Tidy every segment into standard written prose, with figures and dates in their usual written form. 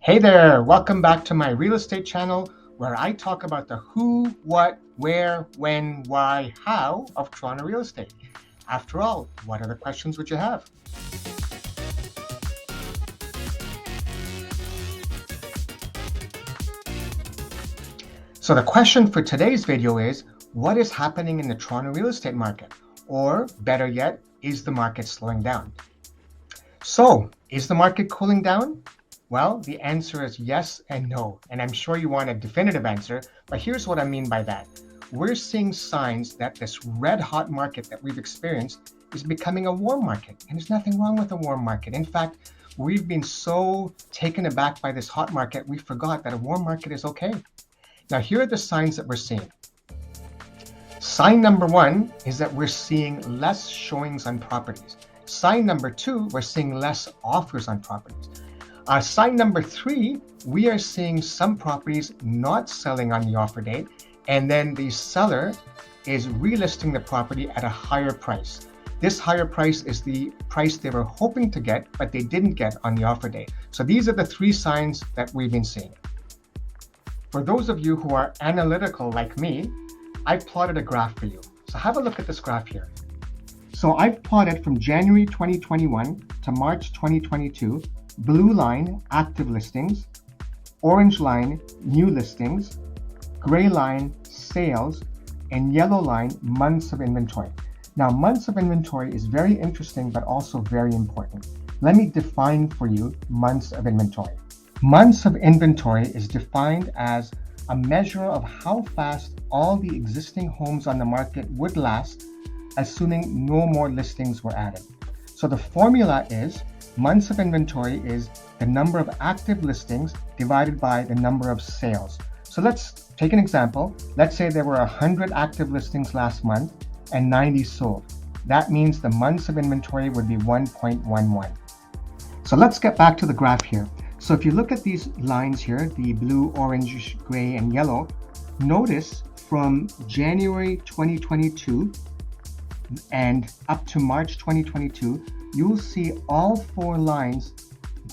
Hey there, welcome back to my real estate channel where I talk about the who, what, where, when, why, how of Toronto real estate. After all, what other questions would you have? So the question for today's video is, what is happening in the Toronto real estate market? Or better yet, is the market slowing down? So, is the market cooling down? Well, the answer is yes and no, and I'm sure you want a definitive answer, but here's what I mean by that. We're seeing signs that this red-hot market that we've experienced is becoming a warm market, and there's nothing wrong with a warm market. In fact, we've been so taken aback by this hot market, we forgot that a warm market is okay. Now, here are the signs that we're seeing. Sign number one is that we're seeing less showings on properties. Sign number two, we're seeing less offers on properties. Sign number three, we are seeing some properties not selling on the offer date, and then the seller is relisting the property at a higher price. This higher price is the price they were hoping to get, but they didn't get on the offer date. So these are the three signs that we've been seeing. For those of you who are analytical like me, I plotted a graph for you. So have a look at this graph here. So I've plotted from January 2021 to March 2022, blue line, active listings, orange line, new listings, gray line, sales, and yellow line, months of inventory. Now, months of inventory is very interesting, but also very important. Let me define for you months of inventory. Months of inventory is defined as a measure of how fast all the existing homes on the market would last, assuming no more listings were added. So the formula is months of inventory is the number of active listings divided by the number of sales. So let's take an example. Let's say there were 100 active listings last month and 90 sold. That means the months of inventory would be 1.11. So let's get back to the graph here. So if you look at these lines here, the blue, orange, gray, and yellow, notice from January 2022 and up to March 2022, you'll see all four lines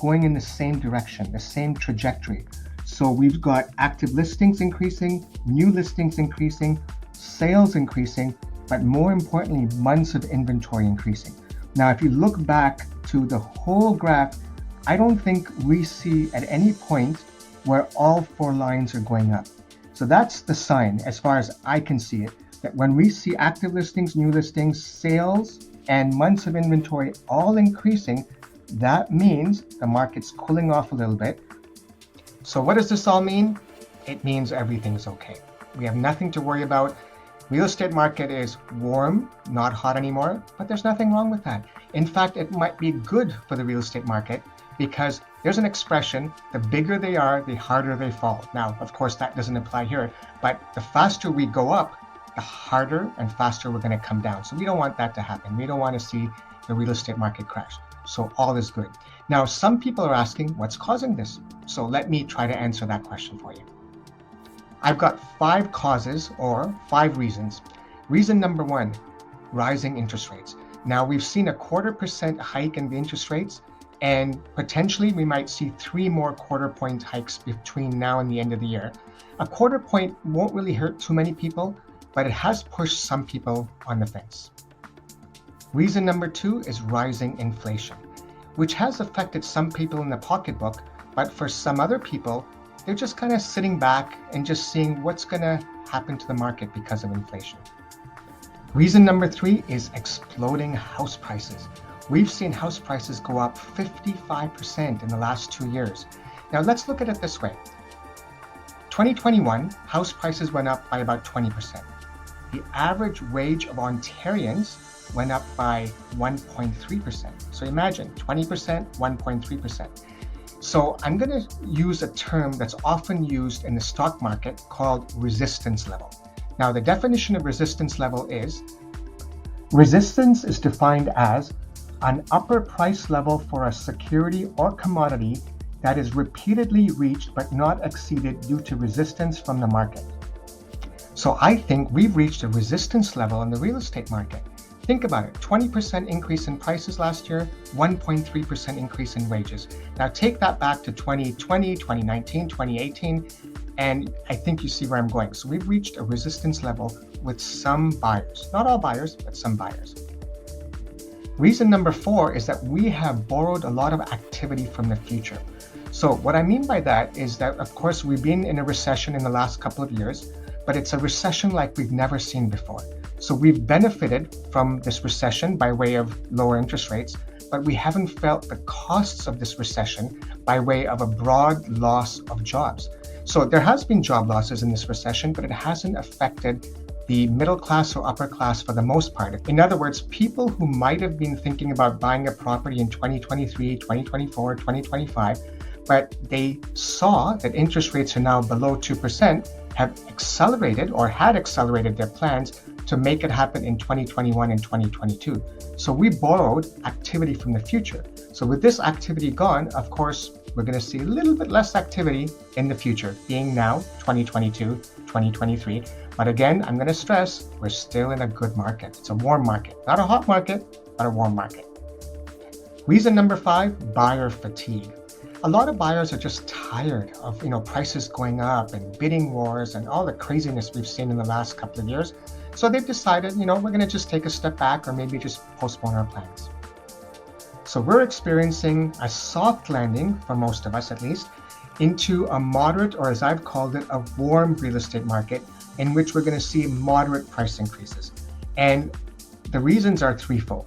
going in the same direction, the same trajectory. So we've got active listings increasing, new listings increasing, sales increasing, but more importantly, months of inventory increasing. Now, if you look back to the whole graph, I don't think we see at any point where all four lines are going up. So that's the sign, as far as I can see it, that when we see active listings, new listings, sales, and months of inventory all increasing, that means the market's cooling off a little bit. So what does this all mean? It means everything's okay. We have nothing to worry about. Real estate market is warm, not hot anymore, but there's nothing wrong with that. In fact, it might be good for the real estate market because there's an expression, the bigger they are, the harder they fall. Now, of course, that doesn't apply here, but the faster we go up, the harder and faster we're going to come down. So we don't want that to happen. We don't want to see the real estate market crash. So all is good. Now, some people are asking, what's causing this? So let me try to answer that question for you. I've got 5 causes or 5 reasons. Reason number 1, rising interest rates. Now, we've seen a 0.25% hike in the interest rates, and potentially we might see 3 more quarter-point hikes between now and the end of the year. A quarter point won't really hurt too many people, but it has pushed some people on the fence. Reason number 2 is rising inflation, which has affected some people in the pocketbook, but for some other people, they're just kind of sitting back and just seeing what's going to happen to the market because of inflation. Reason number 3 is exploding house prices. We've seen house prices go up 55% in the last 2 years. Now let's look at it this way. 2021, house prices went up by about 20%. The average wage of Ontarians went up by 1.3%. So imagine 20%, 1.3%. So I'm going to use a term that's often used in the stock market called resistance level. Now, the definition of resistance level is, resistance is defined as an upper price level for a security or commodity that is repeatedly reached but not exceeded due to resistance from the market. So I think we've reached a resistance level in the real estate market. Think about it, 20% increase in prices last year, 1.3% increase in wages. Now take that back to 2020, 2019, 2018, and I think you see where I'm going. So we've reached a resistance level with some buyers, not all buyers, but some buyers. Reason number 4 is that we have borrowed a lot of activity from the future. So what I mean by that is that, of course, we've been in a recession in the last couple of years, but it's a recession like we've never seen before. So we've benefited from this recession by way of lower interest rates, but we haven't felt the costs of this recession by way of a broad loss of jobs. So there has been job losses in this recession, but it hasn't affected the middle class or upper class for the most part. In other words, people who might have been thinking about buying a property in 2023, 2024, 2025, but they saw that interest rates are now below 2%, have accelerated or had accelerated their plans to make it happen in 2021 and 2022. So we borrowed activity from the future. So with this activity gone, of course, we're going to see a little bit less activity in the future, being now 2022, 2023. But again, I'm going to stress, we're still in a good market. It's a warm market, not a hot market, but a warm market. Reason number 5, buyer fatigue. A lot of buyers are just tired of, prices going up and bidding wars and all the craziness we've seen in the last couple of years. So they've decided, we're going to just take a step back or maybe just postpone our plans. So we're experiencing a soft landing, for most of us at least, into a moderate, or as I've called it, a warm real estate market in which we're going to see moderate price increases. And the reasons are threefold.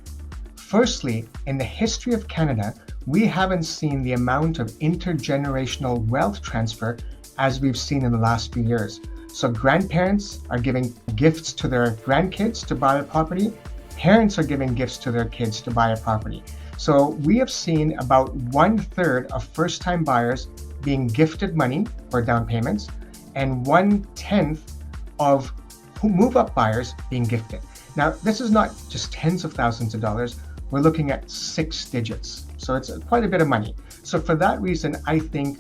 Firstly, in the history of Canada, we haven't seen the amount of intergenerational wealth transfer as we've seen in the last few years. So grandparents are giving gifts to their grandkids to buy a property. Parents are giving gifts to their kids to buy a property. So we have seen about 1/3 of first-time buyers being gifted money for down payments and 1/10 of move-up buyers being gifted. Now, this is not just tens of thousands of dollars. We're looking at 6 digits. So it's quite a bit of money. So for that reason, I think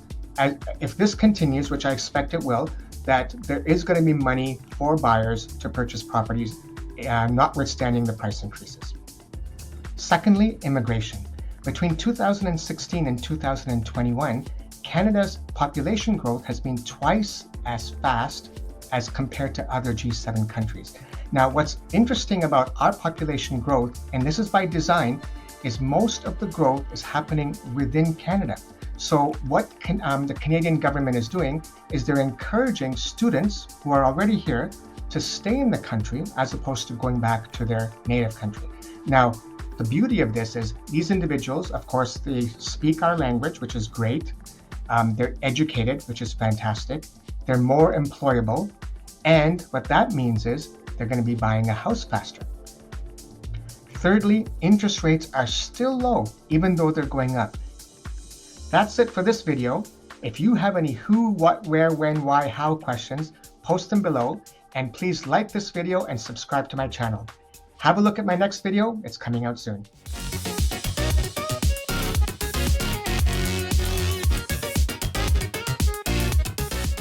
if this continues, which I expect it will, that there is going to be money for buyers to purchase properties, notwithstanding the price increases. Secondly, immigration. Between 2016 and 2021, Canada's population growth has been twice as fast as compared to other G7 countries. Now, what's interesting about our population growth, and this is by design, is most of the growth is happening within Canada. So what the Canadian government is doing is they're encouraging students who are already here to stay in the country as opposed to going back to their native country. Now, the beauty of this is these individuals, of course, they speak our language, which is great. They're educated, which is fantastic. They're more employable. And what that means is they're going to be buying a house faster. Thirdly, interest rates are still low, even though they're going up. That's it for this video. If you have any who, what, where, when, why, how questions, post them below. And please like this video and subscribe to my channel. Have a look at my next video. It's coming out soon.